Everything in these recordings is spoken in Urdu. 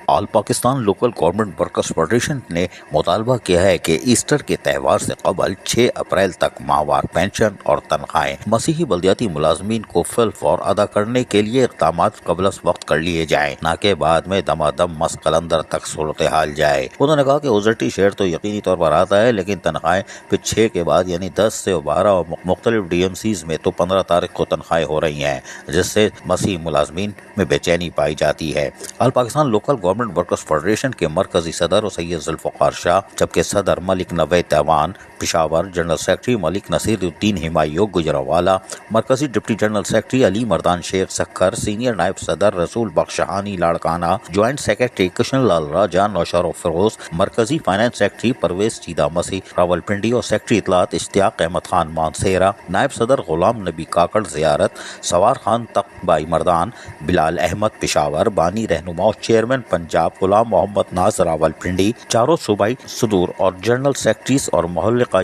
آل Pakistan local government workers federation نے مطالبہ کیا ہے کہ ایسٹر کے تہوار سے قبل 6 اپریل تک ماہوار پینشن اور تنخواہیں مسیحی بلدیاتی ملازمین کو فی الفور ادا کرنے کے لیے اقدامات قبل از وقت کر لیے جائیں، نہ کہ بعد میں دمادم مس قلندر تک صورتحال جائے۔ انہوں نے کہا کہ اوزرٹی شیئر تو یقینی طور پر آتا ہے، لیکن تنخواہیں پھر 6 کے بعد یعنی 10 سے 12 اور مختلف ڈی ایم سیز میں تو 15 تاریخ کو تنخواہیں ہو رہی ہیں، جس سے مسیحی ملازمین میں بے چینی پائی جاتی ہے۔ All Pakistan local government workers federation کے مرکزی صدر سید ذوالفقار شاہ، جبکہ صدر ملک نوید دیوان پشاور، جنرل سیکرٹری ملک نصیر الدین ہمایوں گجرانوالہ، مرکزی ڈپٹی جنرل سیکرٹری علی مردان شیخ سکھر، سینئر نائب صدر رسول بخش شہانی لاڑکانہ، جوائنٹ سیکرٹری کشن لال راجہ نوشہر و فیروز، مرکزی فائنانس سیکرٹری پرویز چیدہ مسیح راولپنڈی اور سیکرٹری اطلاعات اشتیاق احمد خان مانسیرہ، نائب صدر غلام نبی کاکڑ زیارت، سوار خان تق بائی مردان، بلال احمد پشاور، بانی رہنما اور چیئرمین پنجاب غلام محمد ناز راولپنڈی، چاروں صوبائی صدور اور جنرل سیکرٹریز اور متعلقہ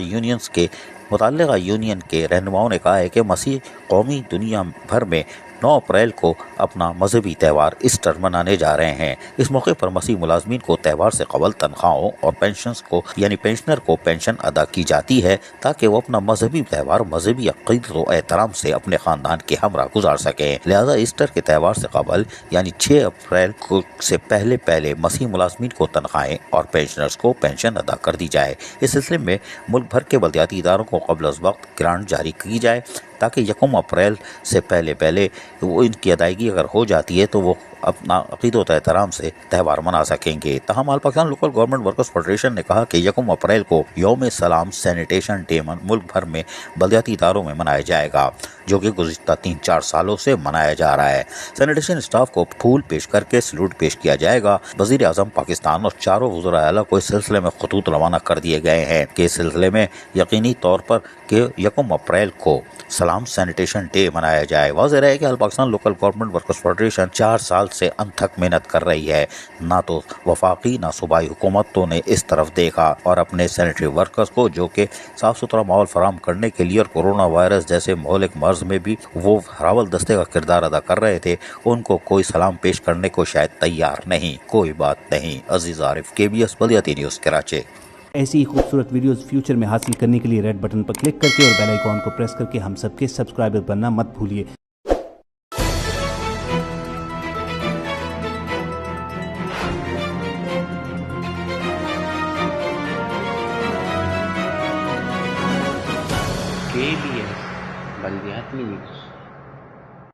یونین کے رہنماؤں نے کہا ہے کہ مسیح قومی دنیا بھر میں 9 اپریل کو اپنا مذہبی تہوار ایسٹر منانے جا رہے ہیں۔ اس موقع پر مسیح ملازمین کو تہوار سے قبل تنخواہوں اور پینشنز کو یعنی پینشنر کو پینشن ادا کی جاتی ہے تاکہ وہ اپنا مذہبی تہوار مذہبی عقیدت و احترام سے اپنے خاندان کے ہمراہ گزار سکیں۔ لہذا ایسٹر کے تہوار سے قبل یعنی 6 اپریل سے پہلے مسیح ملازمین کو تنخواہیں اور پینشنرز کو پینشن ادا کر دی جائے۔ اس سلسلے میں ملک بھر کے بلدیاتی اداروں کو قبل از وقت گرانٹ جاری کی جائے تاکہ 1 اپریل سے پہلے وہ ان کی ادائیگی اگر ہو جاتی ہے تو وہ اپنا عقیدت و احترام سے تہوار منا سکیں گے۔ تاہم all Pakistan local government workers federation نے کہا کہ 1 اپریل کو یوم سلام سینیٹیشن ڈے ملک بھر میں بلدیاتی اداروں میں منایا جائے گا، جو کہ گزشتہ 3-4 سالوں سے منایا جا رہا ہے۔ سینیٹیشن اسٹاف کو پھول پیش کر کے سلوٹ پیش کیا جائے گا۔ وزیر اعظم پاکستان اور چاروں وزراء اعلیٰ کو اس سلسلے میں خطوط روانہ کر دیے گئے ہیں کہ اس سلسلے میں یقینی طور پر کہ 1 اپریل کو سلام سینیٹیشن ڈے منایا جائے۔ واضح رہے کہ all Pakistan local government workers federation 4 سال سے انتھک محنت کر رہی ہے، نہ تو وفاقی نہ صوبائی حکومتوں نے اس طرف دیکھا اور اپنے سینیٹری ورکرز کو جو کہ صاف ستھرا ماحول فراہم کرنے کے لیے اور کورونا وائرس جیسے مہلک مرض میں بھی وہ راول دستے کا کردار ادا کر رہے تھے، ان کو کوئی سلام پیش کرنے کو شاید تیار نہیں۔ کوئی بات نہیں۔ عزیز عارف، KBS بلدیاتی نیوز کراچی۔ ایسی ہی خوبصورت ویڈیوز فیوچر میں حاصل کرنے کے لیے ریڈ بٹن پر کلک کر کے اور بیل آئیکن کو پریس کر کے ہم سب کے سبسکرائبر بننا مت بھولیے۔ KBS بلدیاتی نیوز۔